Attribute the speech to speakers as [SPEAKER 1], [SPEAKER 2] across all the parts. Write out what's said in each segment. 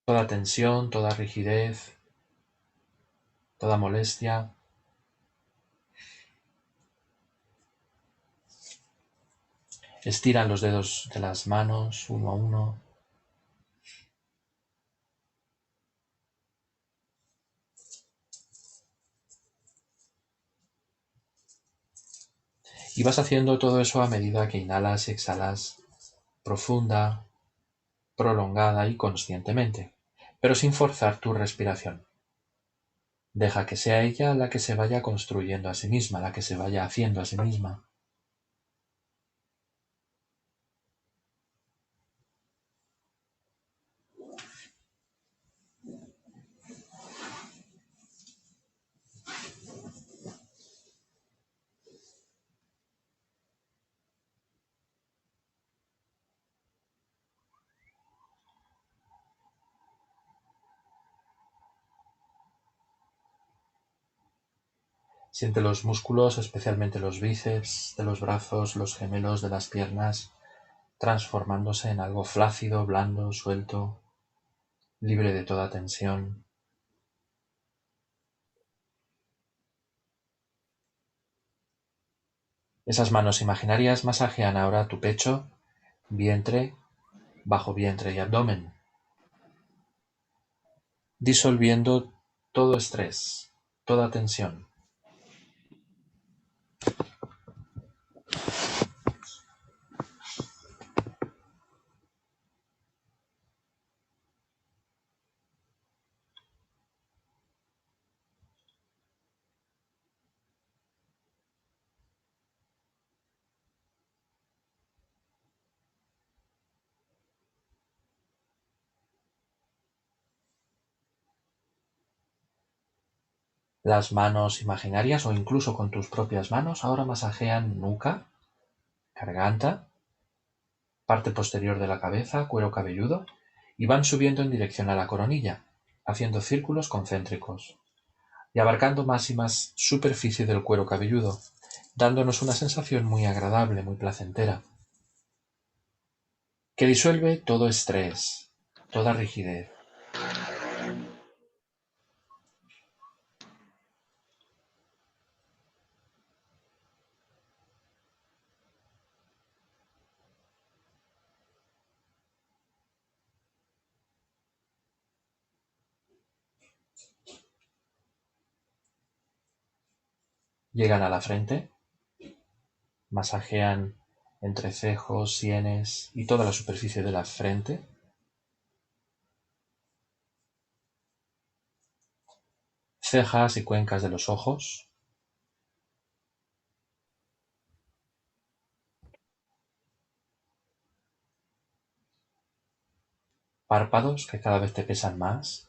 [SPEAKER 1] toda tensión, toda rigidez, toda molestia. Estira los dedos de las manos uno a uno. Y vas haciendo todo eso a medida que inhalas y exhalas profunda, prolongada y conscientemente, pero sin forzar tu respiración. Deja que sea ella la que se vaya construyendo a sí misma, la que se vaya haciendo a sí misma. Siente los músculos, especialmente los bíceps de los brazos, los gemelos de las piernas, transformándose en algo flácido, blando, suelto, libre de toda tensión. Esas manos imaginarias masajean ahora tu pecho, vientre, bajo vientre y abdomen, disolviendo todo estrés, toda tensión. Las manos imaginarias o incluso con tus propias manos ahora masajean nuca, garganta, parte posterior de la cabeza, cuero cabelludo y van subiendo en dirección a la coronilla, haciendo círculos concéntricos y abarcando más y más superficie del cuero cabelludo, dándonos una sensación muy agradable, muy placentera, que disuelve todo estrés, toda rigidez. Llegan a la frente, masajean entrecejos, sienes y toda la superficie de la frente. Cejas y cuencas de los ojos. Párpados que cada vez te pesan más.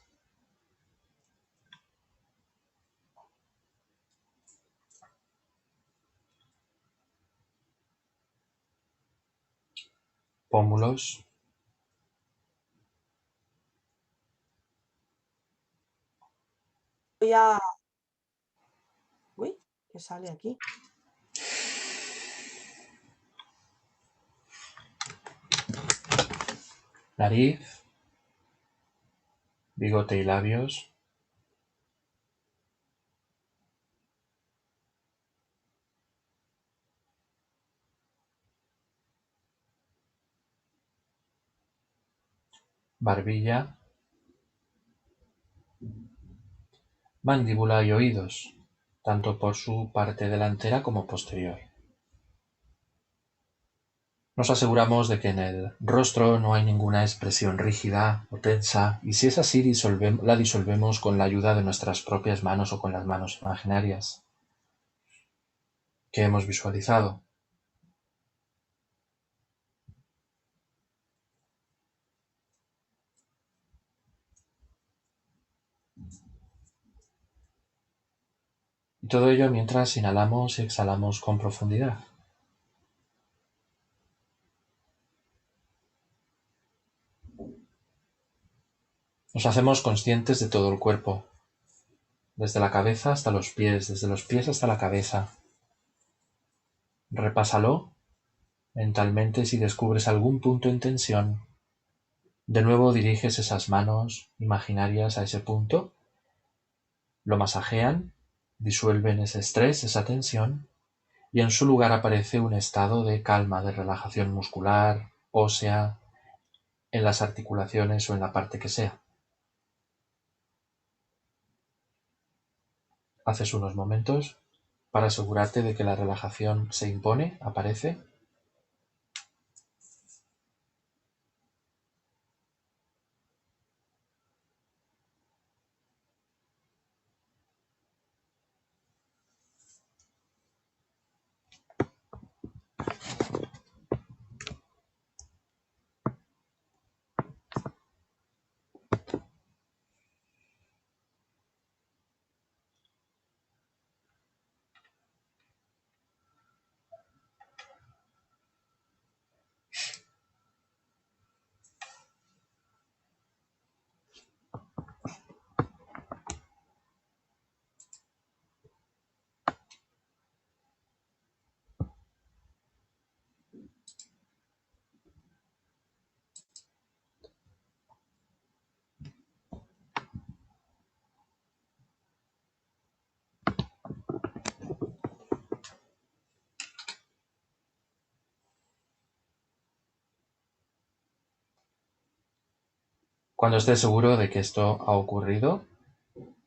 [SPEAKER 1] Pómulos.
[SPEAKER 2] Voy a... Uy, ¿qué sale aquí?
[SPEAKER 1] Nariz. Bigote y labios. Barbilla. Mandíbula y oídos, tanto por su parte delantera como posterior. Nos aseguramos de que en el rostro no hay ninguna expresión rígida o tensa, y si es así, la disolvemos con la ayuda de nuestras propias manos o con las manos imaginarias que hemos visualizado. Y todo ello mientras inhalamos y exhalamos con profundidad. Nos hacemos conscientes de todo el cuerpo, desde la cabeza hasta los pies, desde los pies hasta la cabeza. Repásalo mentalmente si descubres algún punto en tensión De nuevo diriges esas manos imaginarias a ese punto, lo masajean, disuelven ese estrés, esa tensión, y en su lugar aparece un estado de calma, de relajación muscular, ósea, en las articulaciones o en la parte que sea. Haces unos momentos para asegurarte de que la relajación se impone, aparece. Cuando estés seguro de que esto ha ocurrido,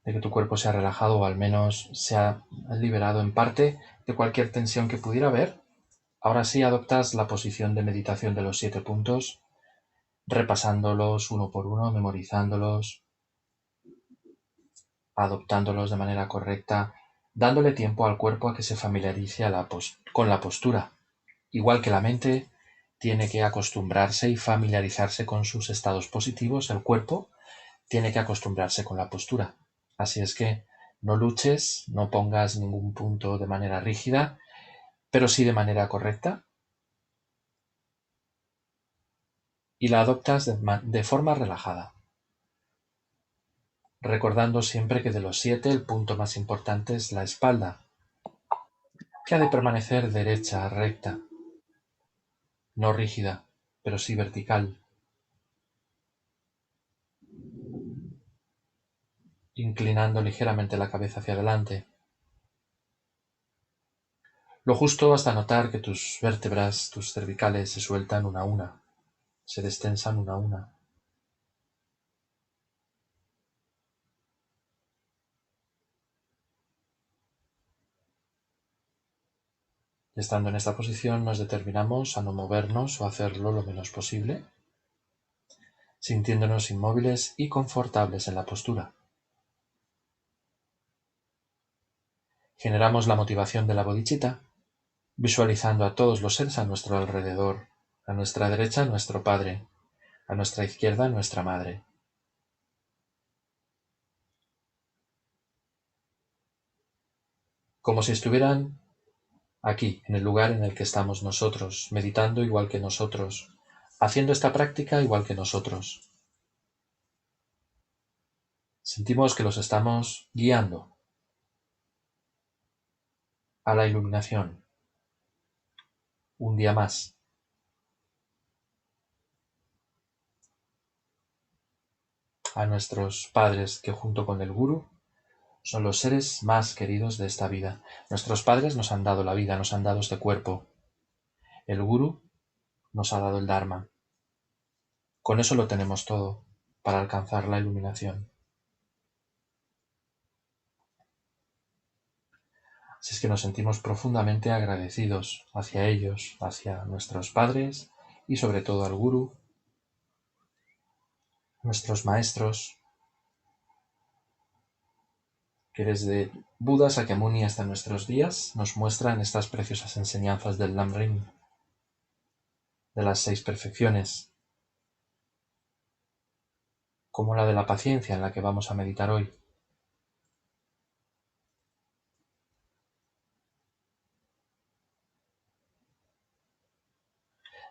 [SPEAKER 1] de que tu cuerpo se ha relajado o al menos se ha liberado en parte de cualquier tensión que pudiera haber, ahora sí adoptas la posición de meditación de los 7 puntos, repasándolos uno por uno, memorizándolos, adoptándolos de manera correcta, dándole tiempo al cuerpo a que se familiarice con la postura. Igual que la mente tiene que acostumbrarse y familiarizarse con sus estados positivos, el cuerpo tiene que acostumbrarse con la postura. Así es que no luches, no pongas ningún punto de manera rígida, pero sí de manera correcta, y la adoptas de forma relajada, recordando siempre que de los 7 el punto más importante es la espalda, que ha de permanecer derecha, recta, no rígida, pero sí vertical, inclinando ligeramente la cabeza hacia adelante. Lo justo hasta notar que tus vértebras, tus cervicales se sueltan una a una, se destensan una a una. Y estando en esta posición nos determinamos a no movernos o hacerlo lo menos posible, sintiéndonos inmóviles y confortables en la postura. Generamos la motivación de la bodhicitta, visualizando a todos los seres a nuestro alrededor, a nuestra derecha nuestro Padre, a nuestra izquierda nuestra Madre. Como si estuvieran aquí, en el lugar en el que estamos nosotros, meditando igual que nosotros, haciendo esta práctica igual que nosotros. Sentimos que los estamos guiando a la iluminación. Un día más. A nuestros padres que junto con el Guru son los seres más queridos de esta vida. Nuestros padres nos han dado la vida, nos han dado este cuerpo. El Guru nos ha dado el Dharma. Con eso lo tenemos todo para alcanzar la iluminación. Así es que nos sentimos profundamente agradecidos hacia ellos, hacia nuestros padres y sobre todo al Guru, nuestros maestros, que desde Buda Sakyamuni hasta nuestros días nos muestran estas preciosas enseñanzas del Lamrim, de las 6 perfecciones, como la de la paciencia en la que vamos a meditar hoy.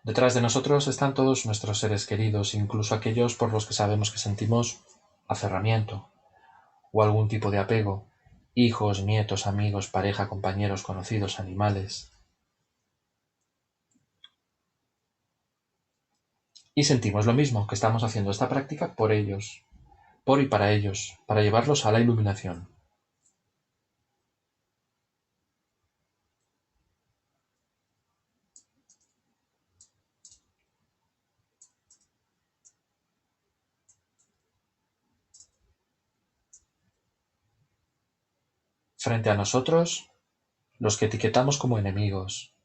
[SPEAKER 1] Detrás de nosotros están todos nuestros seres queridos, incluso aquellos por los que sabemos que sentimos aferramiento o algún tipo de apego, hijos, nietos, amigos, pareja, compañeros, conocidos, animales. Y sentimos lo mismo, que estamos haciendo esta práctica por ellos, por y para ellos, para llevarlos a la iluminación. Frente a nosotros, los que etiquetamos como enemigos,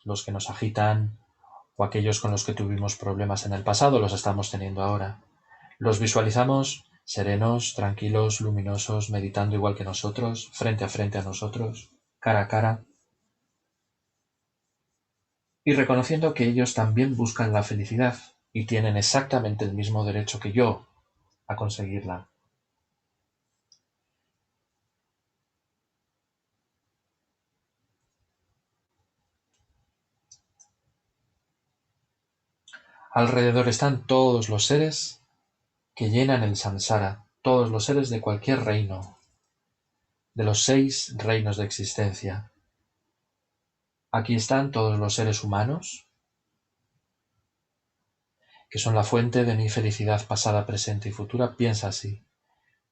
[SPEAKER 1] los que nos agitan o aquellos con los que tuvimos problemas en el pasado los estamos teniendo ahora. Los visualizamos serenos, tranquilos, luminosos, meditando igual que nosotros, frente a nosotros, cara a cara, y reconociendo que ellos también buscan la felicidad y tienen exactamente el mismo derecho que yo a conseguirla. Alrededor están todos los seres que llenan el samsara, todos los seres de cualquier reino, de los 6 reinos de existencia. Aquí están todos los seres humanos, que son la fuente de mi felicidad pasada, presente y futura. Piensa así.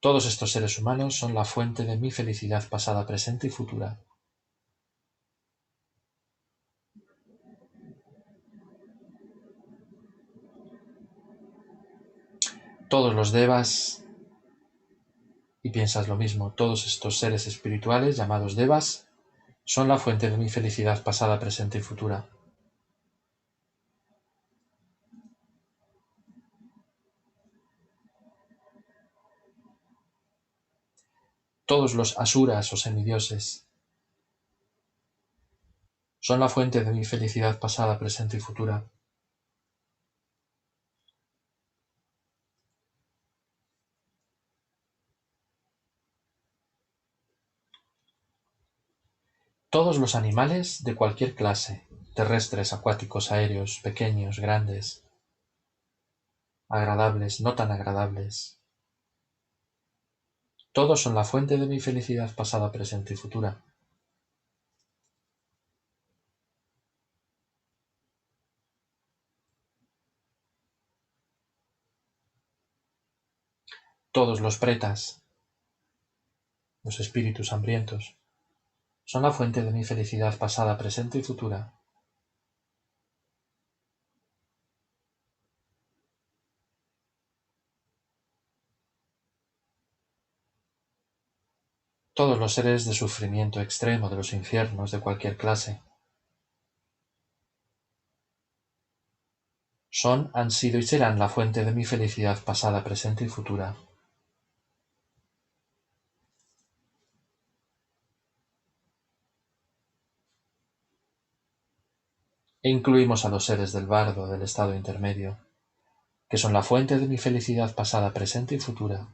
[SPEAKER 1] Todos estos seres humanos son la fuente de mi felicidad pasada, presente y futura. Todos los devas, y piensas lo mismo, todos estos seres espirituales llamados devas son la fuente de mi felicidad pasada, presente y futura. Todos los asuras o semidioses son la fuente de mi felicidad pasada, presente y futura. Todos los animales de cualquier clase, terrestres, acuáticos, aéreos, pequeños, grandes, agradables, no tan agradables, todos son la fuente de mi felicidad pasada, presente y futura. Todos los pretas, los espíritus hambrientos, son la fuente de mi felicidad pasada, presente y futura. Todos los seres de sufrimiento extremo de los infiernos de cualquier clase son, han sido y serán la fuente de mi felicidad pasada, presente y futura. E incluimos a los seres del bardo del estado intermedio, que son la fuente de mi felicidad pasada, presente y futura.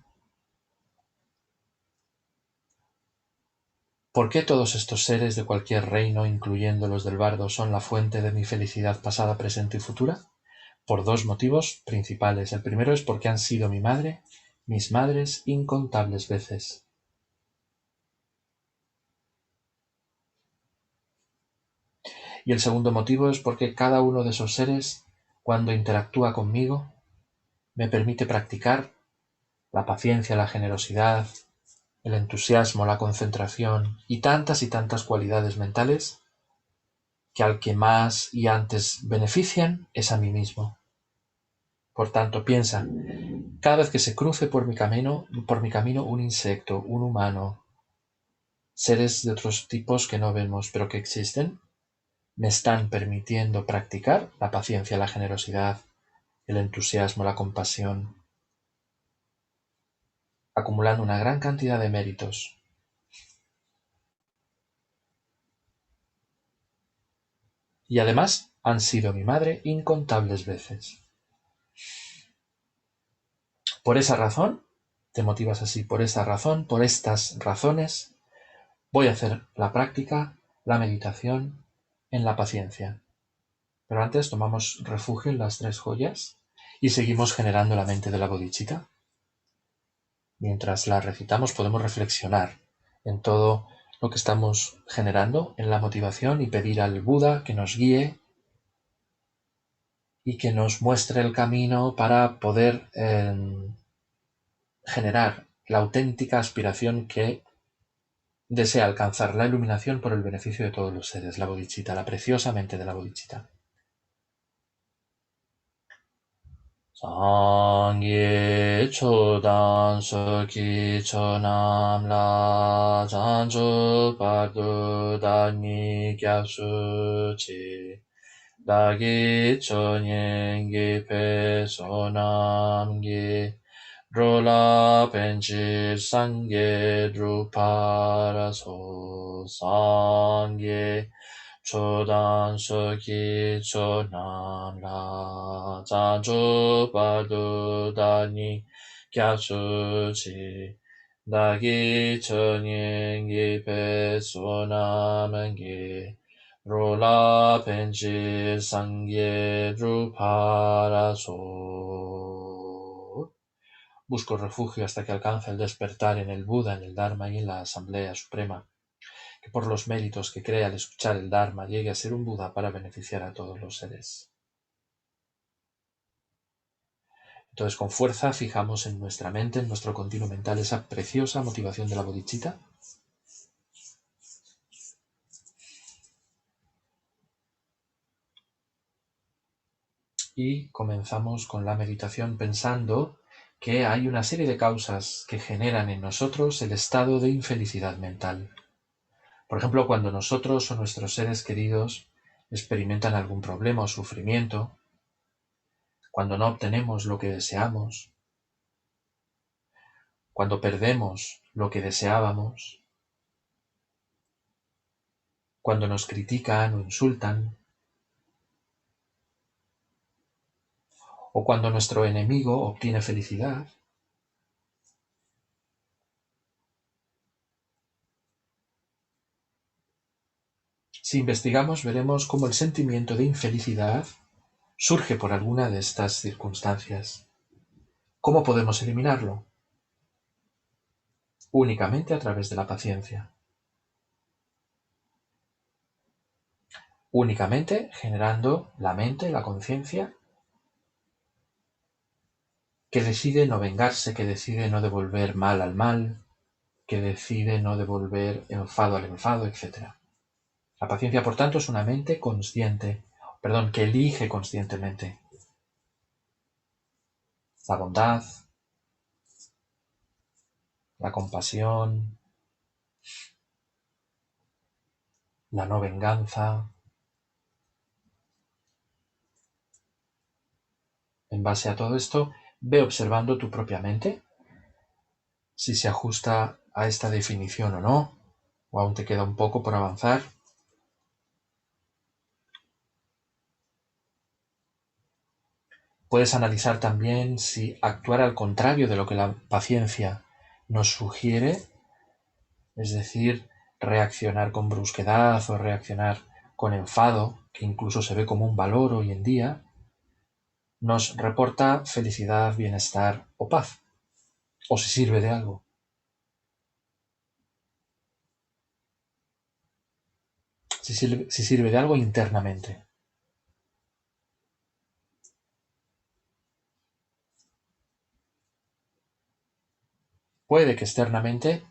[SPEAKER 1] ¿Por qué todos estos seres de cualquier reino, incluyendo los del bardo, son la fuente de mi felicidad pasada, presente y futura? Por 2 motivos principales. El primero es porque han sido mi madre, mis madres, incontables veces. Y el segundo motivo es porque cada uno de esos seres, cuando interactúa conmigo, me permite practicar la paciencia, la generosidad, el entusiasmo, la concentración y tantas cualidades mentales que al que más y antes benefician es a mí mismo. Por tanto, piensa, cada vez que se cruce por mi camino un insecto, un humano, seres de otros tipos que no vemos pero que existen, me están permitiendo practicar la paciencia, la generosidad, el entusiasmo, la compasión, acumulando una gran cantidad de méritos. Y además han sido mi madre incontables veces. Por esa razón, te motivas así, por esa razón, por estas razones, voy a hacer la práctica, la meditación en la paciencia. Pero antes tomamos refugio en las 3 joyas y seguimos generando la mente de la bodhicitta. Mientras la recitamos podemos reflexionar en todo lo que estamos generando en la motivación y pedir al Buda que nos guíe y que nos muestre el camino para poder generar la auténtica aspiración que desea alcanzar la iluminación por el beneficio de todos los seres, la bodhicitta, la preciosa mente de la bodhicitta. Sangye chodan soki chonam la janjo pardu dani gyapsu chi dagi chonyen ge pe sonam ge rola penchi sangye drupara so sangye chodan soki chonam la zanjo pardu dani gyatsu chi dagi chonyen ge pe sonam ge rola penchi sangye drupara so. Busco refugio hasta que alcance el despertar en el Buda, en el Dharma y en la Asamblea Suprema, que por los méritos que crea al escuchar el Dharma llegue a ser un Buda para beneficiar a todos los seres. Entonces, con fuerza, fijamos en nuestra mente, en nuestro continuo mental, esa preciosa motivación de la bodhicitta. Y comenzamos con la meditación pensando que hay una serie de causas que generan en nosotros el estado de infelicidad mental. Por ejemplo, cuando nosotros o nuestros seres queridos experimentan algún problema o sufrimiento, cuando no obtenemos lo que deseamos, cuando perdemos lo que deseábamos, cuando nos critican o insultan, o cuando nuestro enemigo obtiene felicidad. Si investigamos, veremos cómo el sentimiento de infelicidad surge por alguna de estas circunstancias. ¿Cómo podemos eliminarlo? Únicamente a través de la paciencia. Únicamente generando la mente, la conciencia, que decide no vengarse, que decide no devolver mal al mal, que decide no devolver enfado al enfado, etc. La paciencia, por tanto, es una mente consciente, que elige conscientemente la bondad, la compasión, la no venganza. En base a todo esto, ve observando tu propia mente, si se ajusta a esta definición o no, o aún te queda un poco por avanzar. Puedes analizar también si actuar al contrario de lo que la paciencia nos sugiere, es decir, reaccionar con brusquedad o reaccionar con enfado, que incluso se ve como un valor hoy en día, nos reporta felicidad, bienestar o paz, o si sirve de algo. Si sirve de algo internamente. Puede que externamente,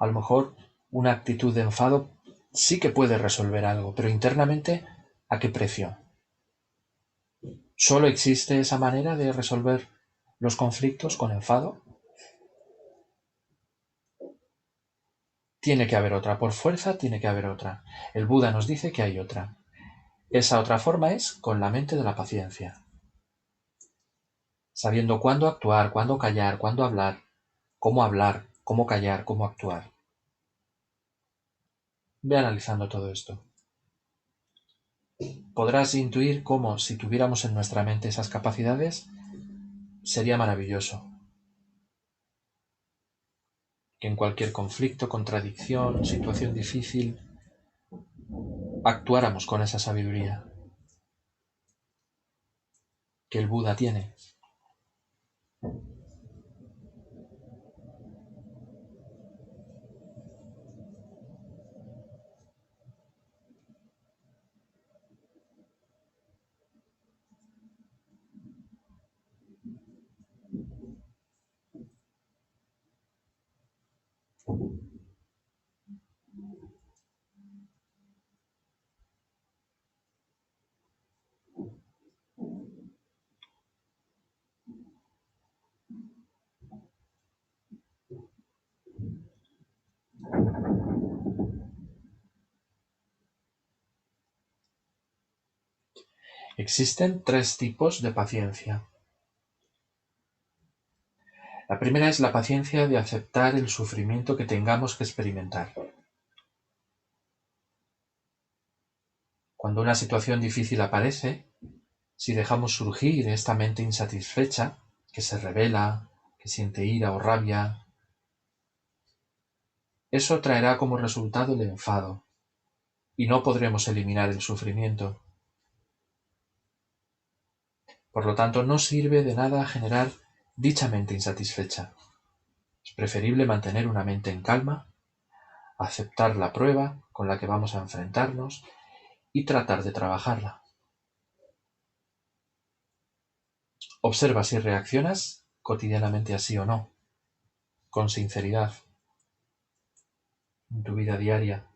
[SPEAKER 1] a lo mejor, una actitud de enfado sí que puede resolver algo, pero internamente, ¿a qué precio? ¿Solo existe esa manera de resolver los conflictos con enfado? Tiene que haber otra, por fuerza tiene que haber otra. El Buda nos dice que hay otra. Esa otra forma es con la mente de la paciencia. Sabiendo cuándo actuar, cuándo callar, cuándo hablar, cómo callar, cómo actuar. Ve analizando todo esto. Podrás intuir cómo, si tuviéramos en nuestra mente esas capacidades, sería maravilloso. Que en cualquier conflicto, contradicción, situación difícil, actuáramos con esa sabiduría que el Buda tiene. Existen 3 tipos de paciencia. La primera es la paciencia de aceptar el sufrimiento que tengamos que experimentar. Cuando una situación difícil aparece, si dejamos surgir esta mente insatisfecha, que se rebela, que siente ira o rabia, eso traerá como resultado el enfado, y no podremos eliminar el sufrimiento. Por lo tanto, no sirve de nada generar dicha mente insatisfecha. Es preferible mantener una mente en calma, aceptar la prueba con la que vamos a enfrentarnos y tratar de trabajarla. Observa si reaccionas cotidianamente así o no, con sinceridad, en tu vida diaria.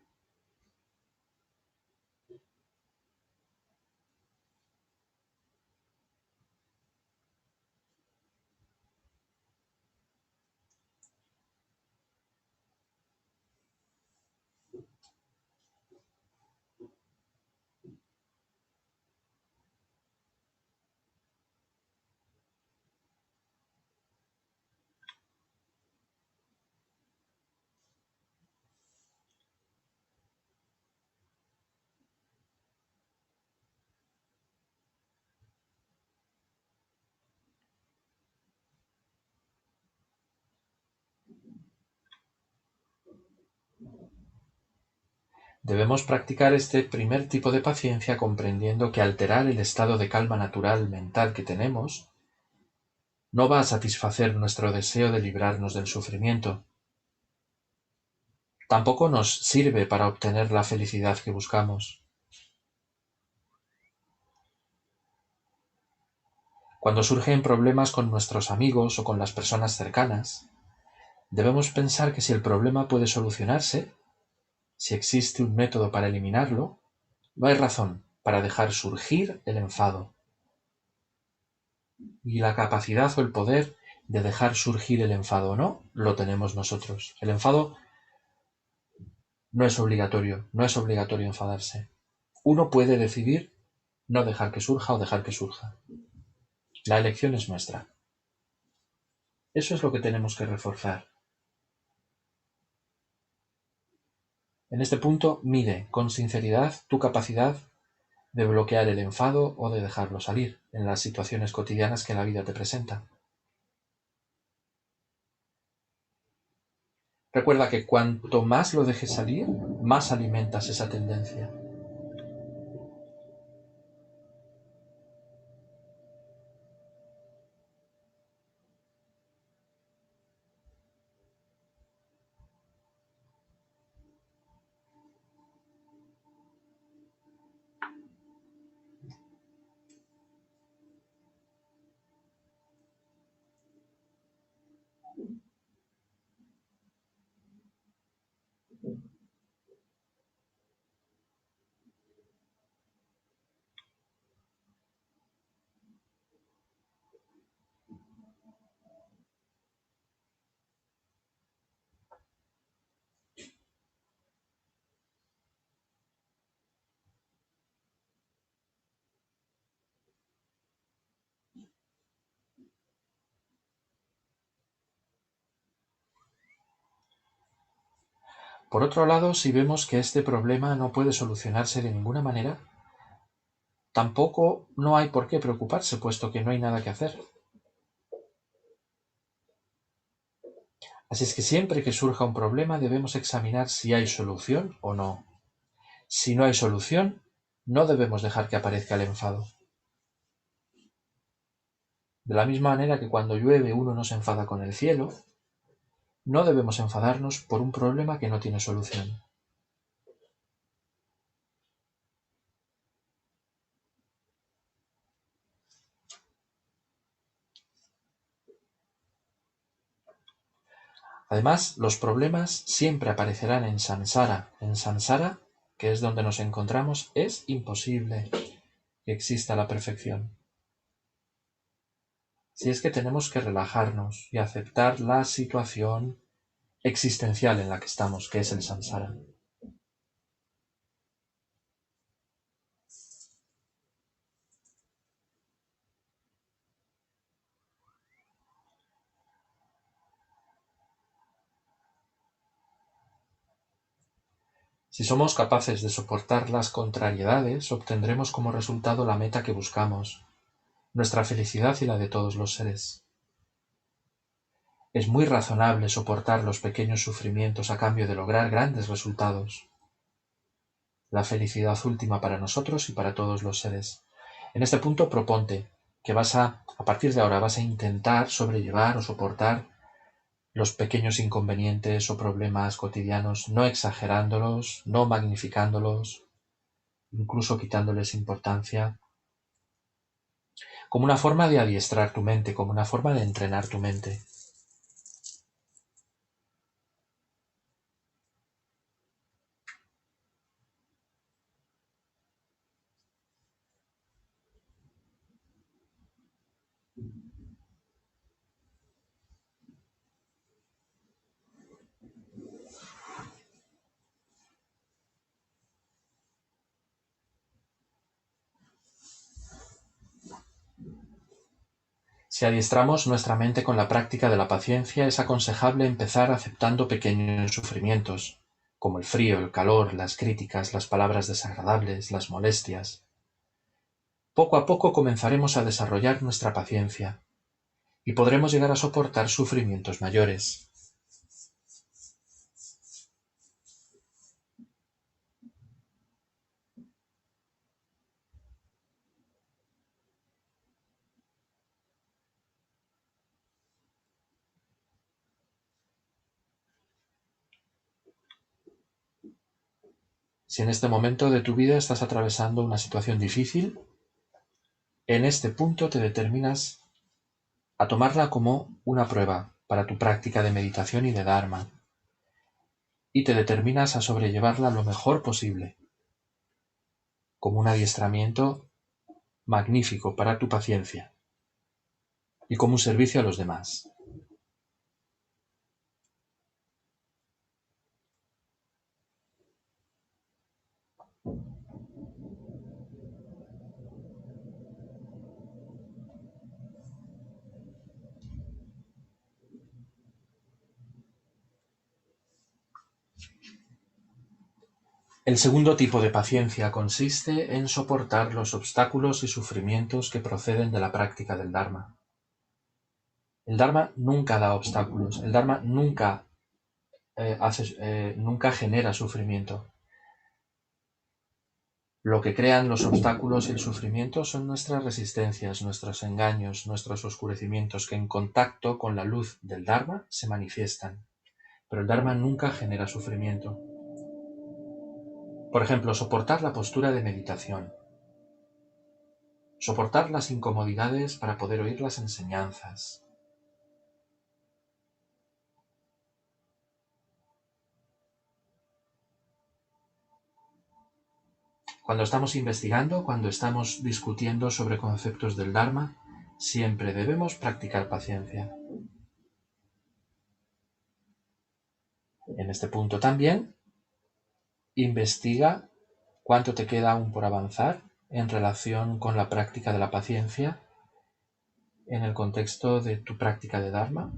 [SPEAKER 1] Debemos practicar este primer tipo de paciencia comprendiendo que alterar el estado de calma natural mental que tenemos no va a satisfacer nuestro deseo de librarnos del sufrimiento. Tampoco nos sirve para obtener la felicidad que buscamos. Cuando surgen problemas con nuestros amigos o con las personas cercanas, debemos pensar que si el problema puede solucionarse, si existe un método para eliminarlo, no hay razón para dejar surgir el enfado. Y la capacidad o el poder de dejar surgir el enfado o no, lo tenemos nosotros. El enfado no es obligatorio enfadarse. Uno puede decidir no dejar que surja o dejar que surja. La elección es nuestra. Eso es lo que tenemos que reforzar. En este punto, mide con sinceridad tu capacidad de bloquear el enfado o de dejarlo salir en las situaciones cotidianas que la vida te presenta. Recuerda que cuanto más lo dejes salir, más alimentas esa tendencia. Por otro lado, si vemos que este problema no puede solucionarse de ninguna manera, tampoco no hay por qué preocuparse, puesto que no hay nada que hacer. Así es que siempre que surja un problema debemos examinar si hay solución o no. Si no hay solución, no debemos dejar que aparezca el enfado. De la misma manera que cuando llueve uno no se enfada con el cielo, no debemos enfadarnos por un problema que no tiene solución. Además, los problemas siempre aparecerán en samsara. En samsara, que es donde nos encontramos, es imposible que exista la perfección. Si es que tenemos que relajarnos y aceptar la situación existencial en la que estamos, que es el samsara. Si somos capaces de soportar las contrariedades, obtendremos como resultado la meta que buscamos, nuestra felicidad y la de todos los seres. Es muy razonable soportar los pequeños sufrimientos a cambio de lograr grandes resultados, la felicidad última para nosotros y para todos los seres. En este punto proponte que a partir de ahora vas a intentar sobrellevar o soportar los pequeños inconvenientes o problemas cotidianos, no exagerándolos, no magnificándolos, incluso quitándoles importancia, como una forma de adiestrar tu mente, como una forma de entrenar tu mente. Si adiestramos nuestra mente con la práctica de la paciencia, es aconsejable empezar aceptando pequeños sufrimientos, como el frío, el calor, las críticas, las palabras desagradables, las molestias. Poco a poco comenzaremos a desarrollar nuestra paciencia y podremos llegar a soportar sufrimientos mayores. Si en este momento de tu vida estás atravesando una situación difícil, en este punto te determinas a tomarla como una prueba para tu práctica de meditación y de Dharma, y te determinas a sobrellevarla lo mejor posible, como un adiestramiento magnífico para tu paciencia y como un servicio a los demás. El segundo tipo de paciencia consiste en soportar los obstáculos y sufrimientos que proceden de la práctica del Dharma. El Dharma nunca da obstáculos, el Dharma nunca genera sufrimiento. Lo que crean los obstáculos y el sufrimiento son nuestras resistencias, nuestros engaños, nuestros oscurecimientos que en contacto con la luz del Dharma se manifiestan. Pero el Dharma nunca genera sufrimiento. Por ejemplo, soportar la postura de meditación. Soportar las incomodidades para poder oír las enseñanzas. Cuando estamos investigando, cuando estamos discutiendo sobre conceptos del Dharma, siempre debemos practicar paciencia. En este punto también, investiga cuánto te queda aún por avanzar en relación con la práctica de la paciencia en el contexto de tu práctica de Dharma.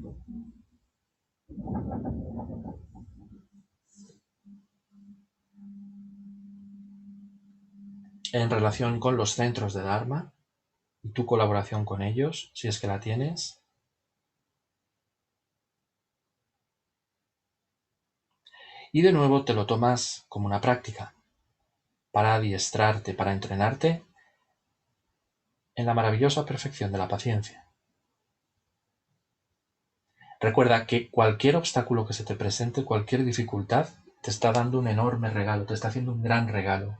[SPEAKER 1] En relación con los centros de Dharma y tu colaboración con ellos, si es que la tienes. Y de nuevo te lo tomas como una práctica para adiestrarte, para entrenarte en la maravillosa perfección de la paciencia. Recuerda que cualquier obstáculo que se te presente, cualquier dificultad, te está dando un enorme regalo, te está haciendo un gran regalo.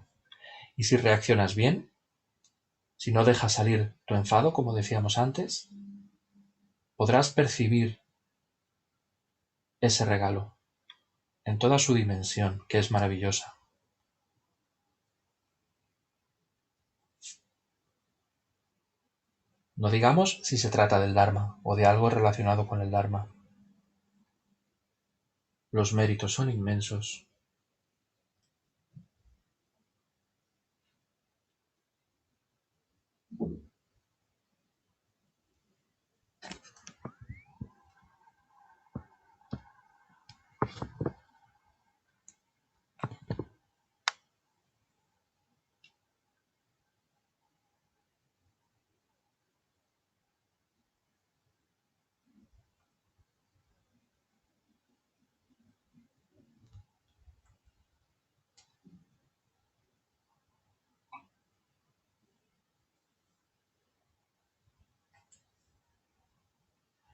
[SPEAKER 1] Y si reaccionas bien, si no dejas salir tu enfado, como decíamos antes, podrás percibir ese regalo en toda su dimensión, que es maravillosa. No digamos si se trata del Dharma o de algo relacionado con el Dharma. Los méritos son inmensos.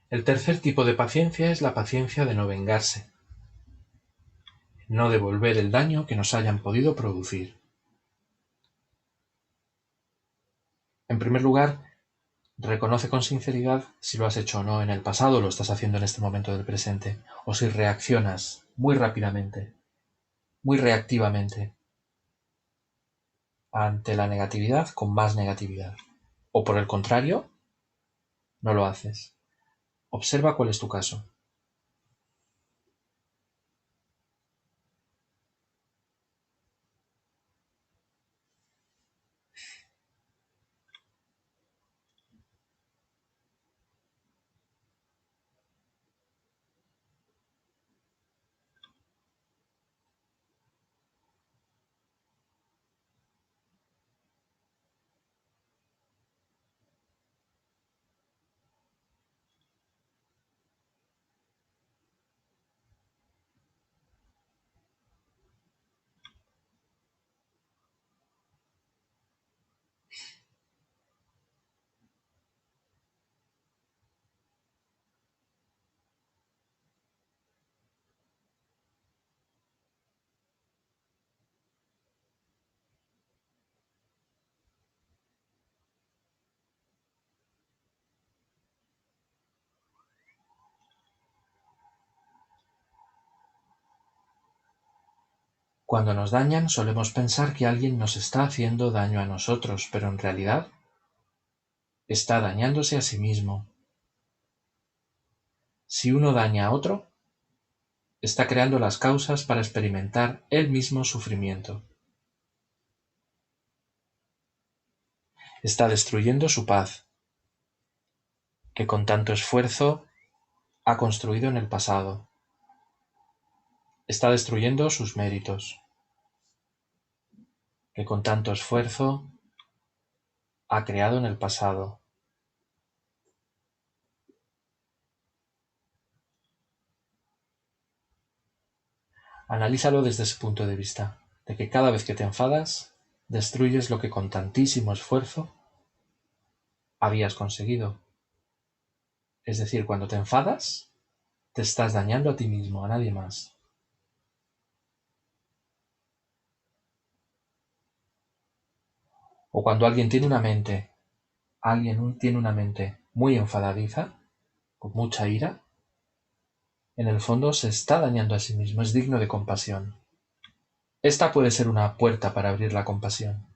[SPEAKER 1] El tercer tipo de paciencia es la paciencia de no vengarse, no devolver el daño que nos hayan podido producir. En primer lugar, reconoce con sinceridad si lo has hecho o no en el pasado o lo estás haciendo en este momento del presente, o si reaccionas muy rápidamente, muy reactivamente ante la negatividad con más negatividad. O por el contrario, no lo haces. Observa cuál es tu caso. Cuando nos dañan solemos pensar que alguien nos está haciendo daño a nosotros, pero en realidad está dañándose a sí mismo. Si uno daña a otro, está creando las causas para experimentar el mismo sufrimiento. Está destruyendo su paz, que con tanto esfuerzo ha construido en el pasado. Está destruyendo sus méritos, que con tanto esfuerzo ha creado en el pasado. Analízalo desde ese punto de vista, de que cada vez que te enfadas, destruyes lo que con tantísimo esfuerzo habías conseguido. Es decir, cuando te enfadas, te estás dañando a ti mismo, a nadie más. O cuando alguien tiene una mente muy enfadadiza, con mucha ira, en el fondo se está dañando a sí mismo, es digno de compasión. Esta puede ser una puerta para abrir la compasión.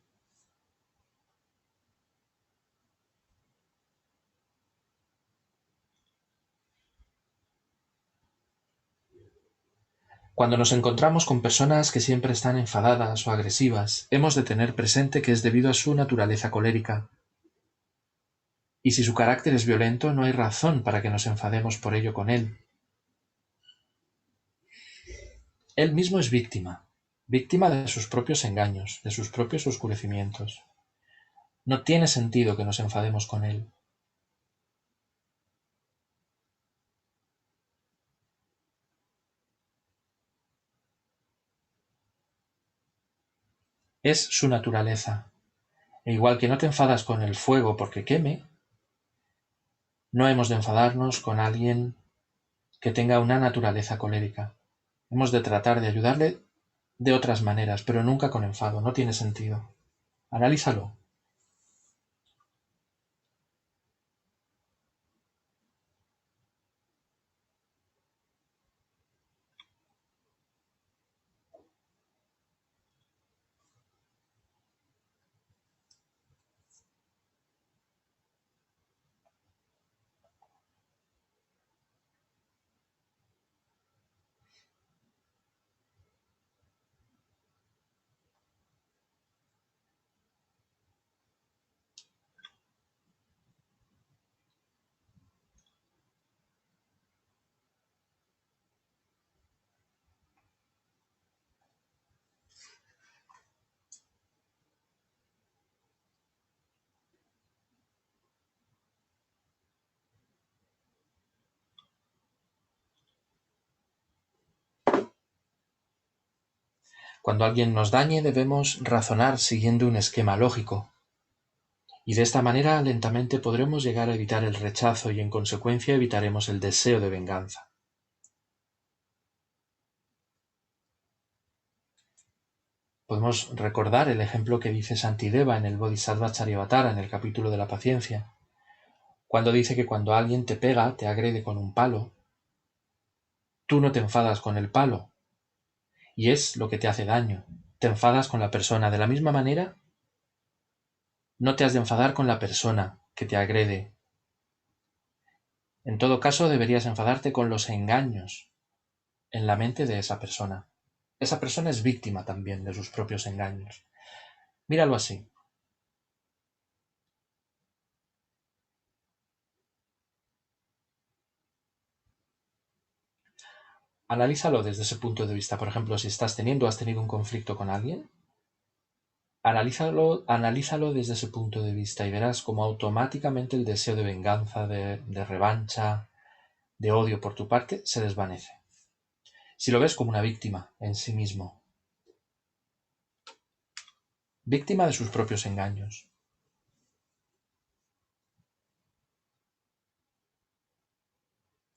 [SPEAKER 1] Cuando nos encontramos con personas que siempre están enfadadas o agresivas, hemos de tener presente que es debido a su naturaleza colérica. Y si su carácter es violento, no hay razón para que nos enfademos por ello con él. Él mismo es víctima de sus propios engaños, de sus propios oscurecimientos. No tiene sentido que nos enfademos con él. Es su naturaleza. E igual que no te enfadas con el fuego porque queme, no hemos de enfadarnos con alguien que tenga una naturaleza colérica. Hemos de tratar de ayudarle de otras maneras, pero nunca con enfado. No tiene sentido. Analízalo. Cuando alguien nos dañe debemos razonar siguiendo un esquema lógico Y de esta manera lentamente podremos llegar a evitar el rechazo y en consecuencia evitaremos el deseo de venganza. Podemos recordar el ejemplo que dice Shantideva en el Bodhisattva Charyavatara, en el capítulo de la paciencia, cuando dice que cuando alguien te pega, te agrede con un palo, tú no te enfadas con el palo, y es lo que te hace daño. Te enfadas con la persona. De la misma manera, no te has de enfadar con la persona que te agrede. En todo caso, deberías enfadarte con los engaños en la mente de esa persona. Esa persona es víctima también de sus propios engaños. Míralo así. Analízalo desde ese punto de vista. Por ejemplo, si has tenido un conflicto con alguien, analízalo desde ese punto de vista y verás cómo automáticamente el deseo de venganza, de revancha, de odio por tu parte se desvanece. Si lo ves como una víctima en sí mismo, víctima de sus propios engaños.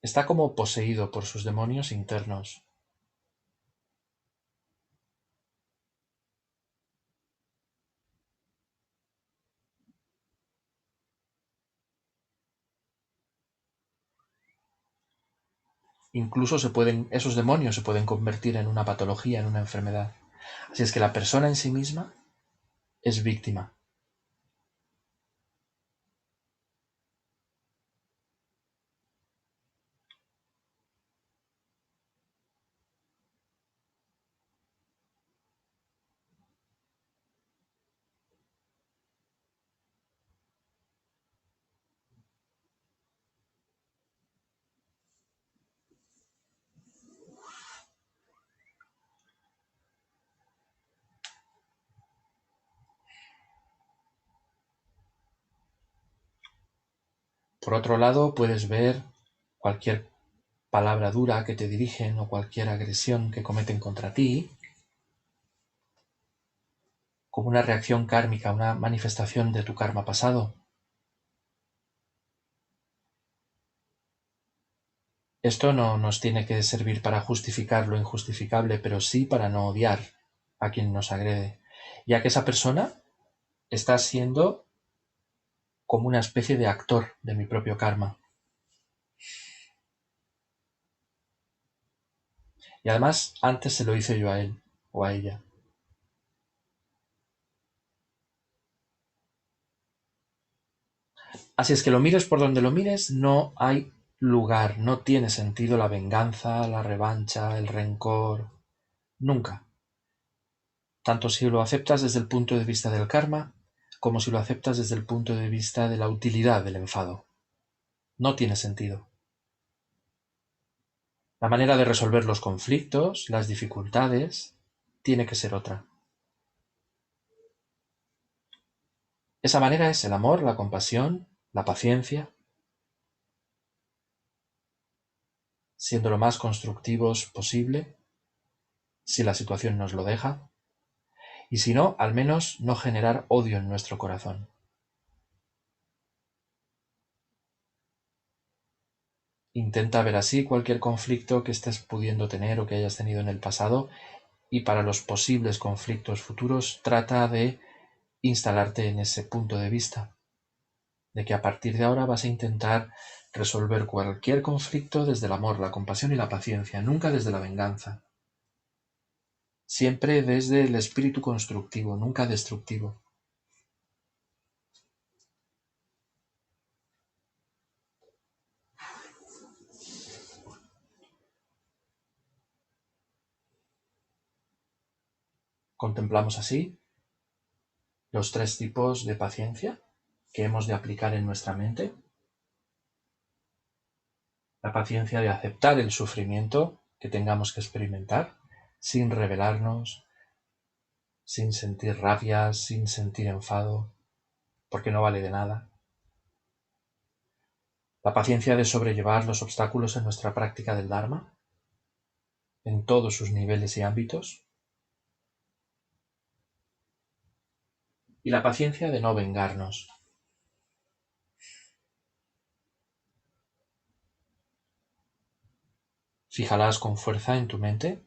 [SPEAKER 1] Está como poseído por sus demonios internos. Incluso esos demonios se pueden convertir en una patología, en una enfermedad. Así es que la persona en sí misma es víctima. Por otro lado, puedes ver cualquier palabra dura que te dirigen o cualquier agresión que cometen contra ti como una reacción kármica, una manifestación de tu karma pasado. Esto no nos tiene que servir para justificar lo injustificable, pero sí para no odiar a quien nos agrede, ya que esa persona está siendo como una especie de actor de mi propio karma. Y además, antes se lo hice yo a él o a ella. Así es que lo mires por donde lo mires, no hay lugar, no tiene sentido la venganza, la revancha, el rencor. Nunca. Tanto si lo aceptas desde el punto de vista del karma, como si lo aceptas desde el punto de vista de la utilidad del enfado. No tiene sentido. La manera de resolver los conflictos, las dificultades, tiene que ser otra. Esa manera es el amor, la compasión, la paciencia, siendo lo más constructivos posible, si la situación nos lo deja, y si no, al menos no generar odio en nuestro corazón. Intenta ver así cualquier conflicto que estés pudiendo tener o que hayas tenido en el pasado y para los posibles conflictos futuros trata de instalarte en ese punto de vista, de que a partir de ahora vas a intentar resolver cualquier conflicto desde el amor, la compasión y la paciencia, nunca desde la venganza. Siempre desde el espíritu constructivo, nunca destructivo. Contemplamos así los 3 tipos de paciencia que hemos de aplicar en nuestra mente. La paciencia de aceptar el sufrimiento que tengamos que experimentar, sin rebelarnos, sin sentir rabia, sin sentir enfado, porque no vale de nada. La paciencia de sobrellevar los obstáculos en nuestra práctica del Dharma, en todos sus niveles y ámbitos. Y la paciencia de no vengarnos, Fíjalas con fuerza en tu mente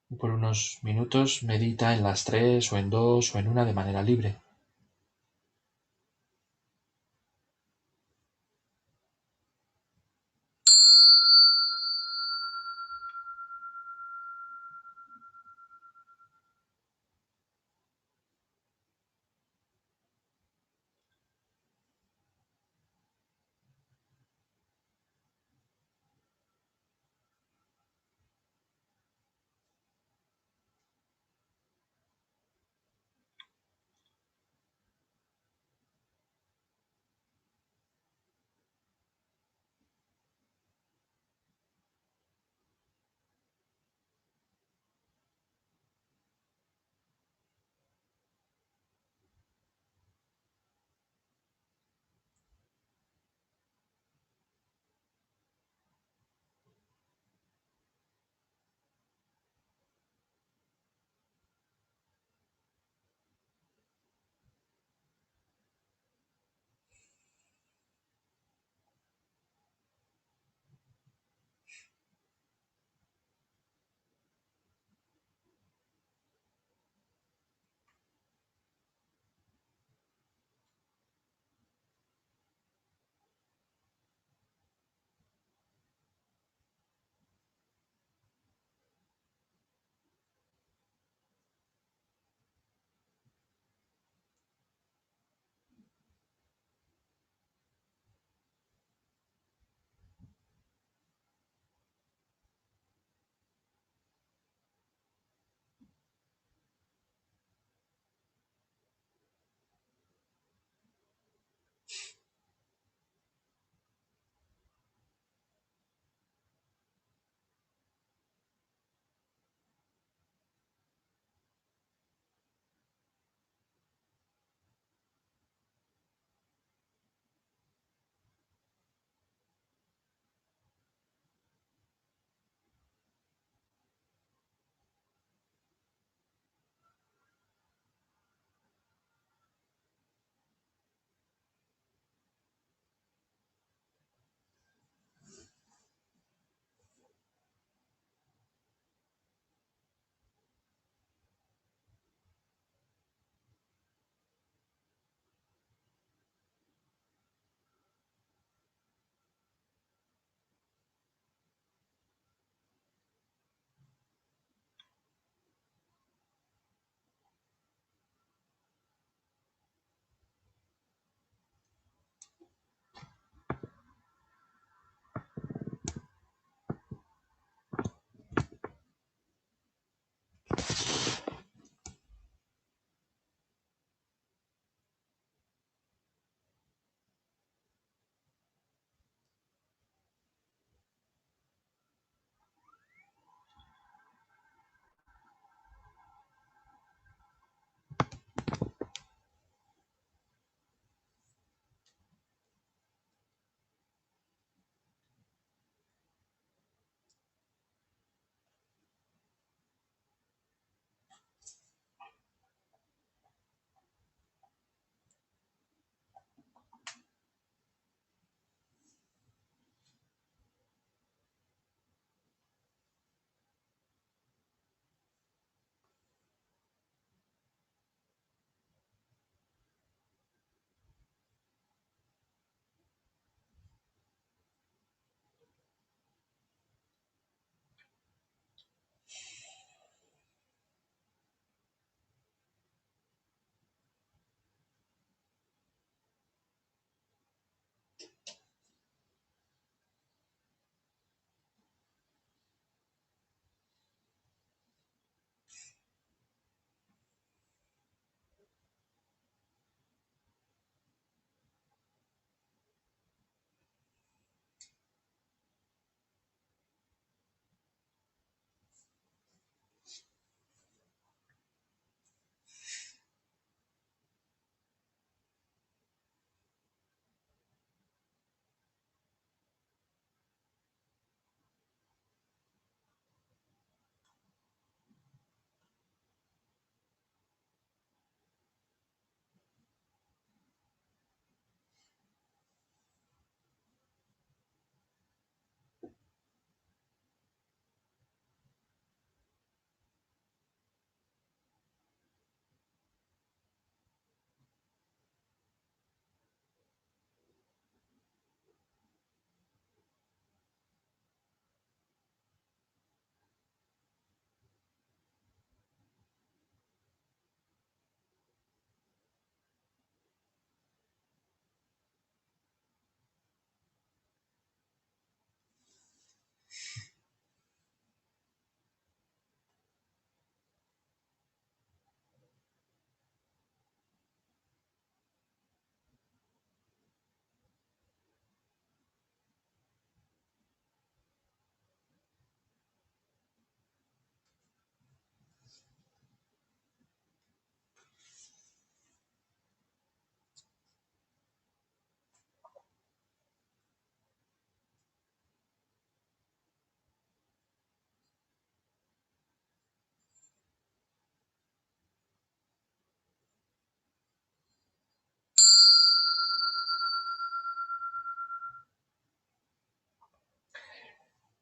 [SPEAKER 1] y por unos minutos medita en las tres o en dos o en una de manera libre.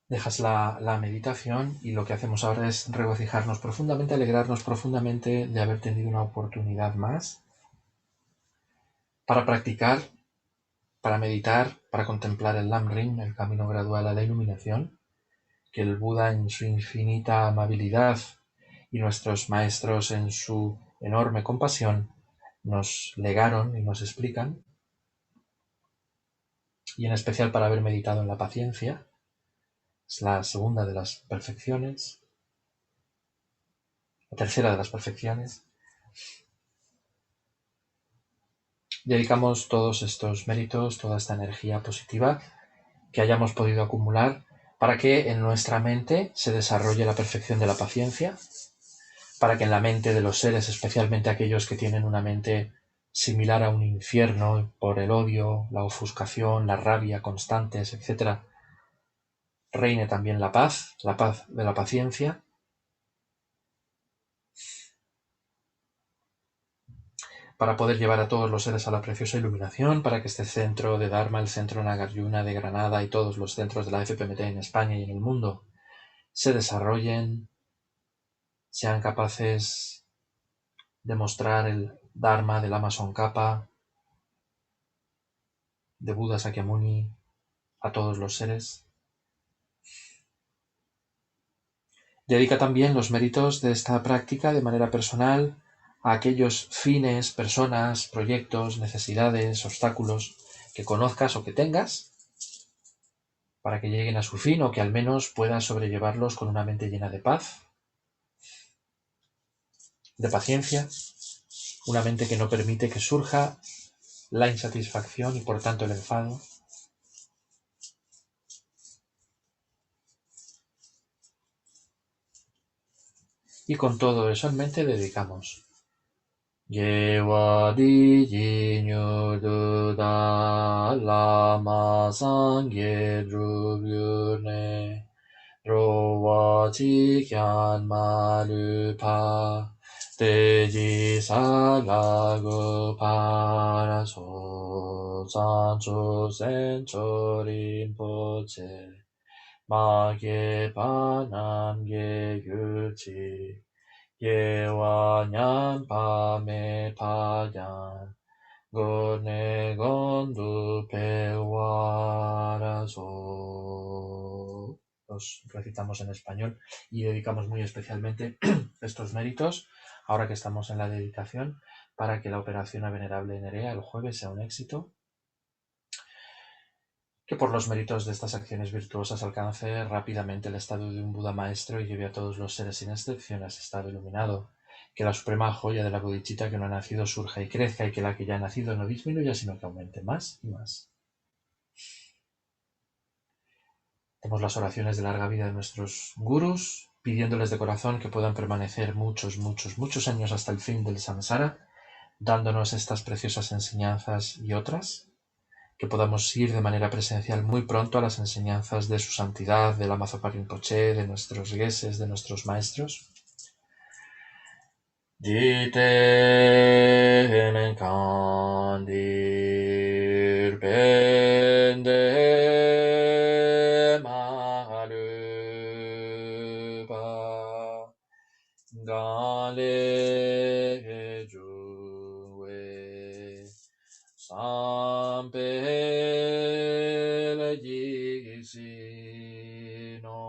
[SPEAKER 1] Dejas la meditación y lo que hacemos ahora es regocijarnos profundamente, alegrarnos profundamente de haber tenido una oportunidad más para practicar, para meditar, para contemplar el Lam-Rim, el camino gradual a la iluminación, que el Buda en su infinita amabilidad y nuestros maestros en su enorme compasión nos legaron y nos explican, y en especial para haber meditado en la paciencia. Es la segunda de las perfecciones, la tercera de las perfecciones. Dedicamos todos estos méritos, toda esta energía positiva que hayamos podido acumular para que en nuestra mente se desarrolle la perfección de la paciencia, para que en la mente de los seres, especialmente aquellos que tienen una mente similar a un infierno por el odio, la ofuscación, la rabia constantes, etc., reine también la paz de la paciencia, para poder llevar a todos los seres a la preciosa iluminación, para que este centro de Dharma, el centro Nagarjuna de Granada y todos los centros de la FPMT en España y en el mundo se desarrollen, sean capaces de mostrar el Dharma del Lama Tsongkhapa, de Buda Sakyamuni, a todos los seres. Dedica también los méritos de esta práctica de manera personal a aquellos fines, personas, proyectos, necesidades, obstáculos que conozcas o que tengas, para que lleguen a su fin o que al menos puedas sobrellevarlos con una mente llena de paz, de paciencia, una mente que no permite que surja la insatisfacción y por tanto el enfado. Y con todo eso en mente dedicamos Yewa di jinyu du da lama sangye drugyurne rowa chi kyan malu pa teji salagu para so sancho sencho rinpoche ma ge pa nam ge gyuchi Yewa nyan pa me pa yan Gone gondu pe warazo. Los recitamos en español y dedicamos muy especialmente estos méritos, ahora que estamos en la dedicación, para que la operación a Venerable Nerea el jueves sea un éxito, que por los méritos de estas acciones virtuosas alcance rápidamente el estado de un Buda maestro y lleve a todos los seres sin excepción a ese estado iluminado, que la suprema joya de la bodhicitta que no ha nacido surja y crezca y que la que ya ha nacido no disminuya sino que aumente más y más. Demos las oraciones de larga vida de nuestros gurus, pidiéndoles de corazón que puedan permanecer muchos, muchos, muchos años hasta el fin del samsara, dándonos estas preciosas enseñanzas y otras, que podamos ir de manera presencial muy pronto a las enseñanzas de su santidad, de Lama Zopa Rinpoche, de nuestros geses, de nuestros maestros. Jiten kandir pende malupa gale juwe sampele jisino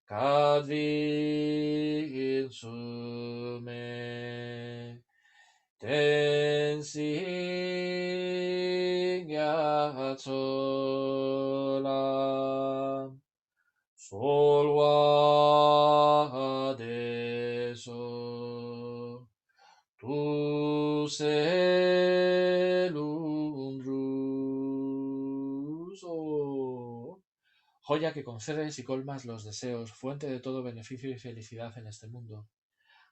[SPEAKER 1] kadri insume tensi gyatsola solwa deso tu se lundruso. Joya que concedes y colmas los deseos, fuente de todo beneficio y felicidad en este mundo.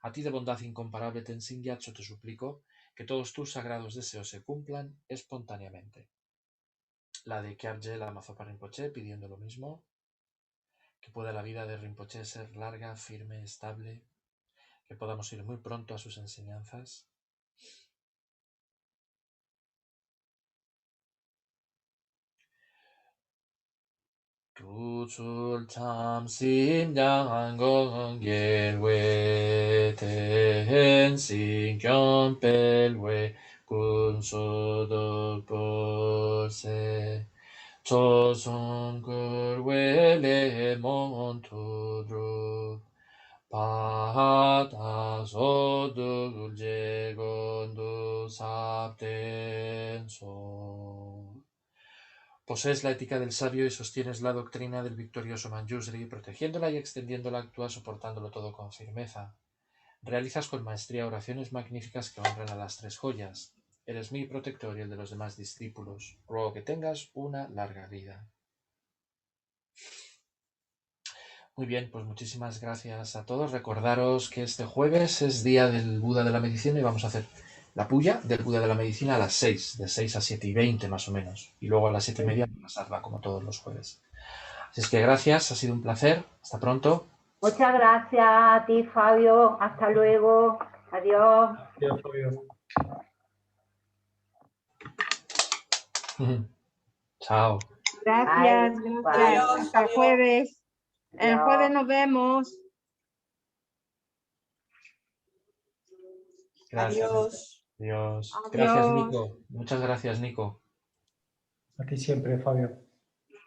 [SPEAKER 1] A ti de bondad incomparable, Tenzin Gyatso, te suplico que todos tus sagrados deseos se cumplan espontáneamente. La de Kyabje Lama Zopa Rinpoche pidiendo lo mismo, que pueda la vida de Rinpoche ser larga, firme, estable, que podamos ir muy pronto a sus enseñanzas. Kuchul cham sim yang gong gelwe ten sin kyon pelwe kun sodo se chosun kurwe le mon tudru pata sodu jegondu sapten so. Posees la ética del sabio y sostienes la doctrina del victorioso Manjusri, protegiéndola y extendiéndola actúas soportándolo todo con firmeza. Realizas con maestría oraciones magníficas que honran a las tres joyas. Eres mi protector y el de los demás discípulos. Ruego que tengas una larga vida. Muy bien, pues muchísimas gracias a todos. Recordaros que este jueves es día del Buda de la Medicina y vamos a hacer la puya del Buda de la Medicina a las 6, de 6 a 7:20 más o menos. Y luego a las 7:30 la sarva, como todos los jueves. Así es que gracias, ha sido un placer. Hasta pronto.
[SPEAKER 3] Muchas gracias a ti, Fabio. Hasta luego. Adiós.
[SPEAKER 4] Gracias, Fabio.
[SPEAKER 1] Chao.
[SPEAKER 5] Gracias,
[SPEAKER 3] Bye.
[SPEAKER 5] gracias.
[SPEAKER 2] Adiós,
[SPEAKER 5] Hasta el
[SPEAKER 2] adiós.
[SPEAKER 5] jueves. El
[SPEAKER 3] Adiós.
[SPEAKER 5] jueves nos vemos.
[SPEAKER 1] Gracias.
[SPEAKER 2] Adiós.
[SPEAKER 1] Adiós.
[SPEAKER 5] Adiós.
[SPEAKER 1] Gracias, Nico. Muchas gracias, Nico.
[SPEAKER 4] A ti siempre, Fabio.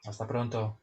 [SPEAKER 1] Hasta pronto.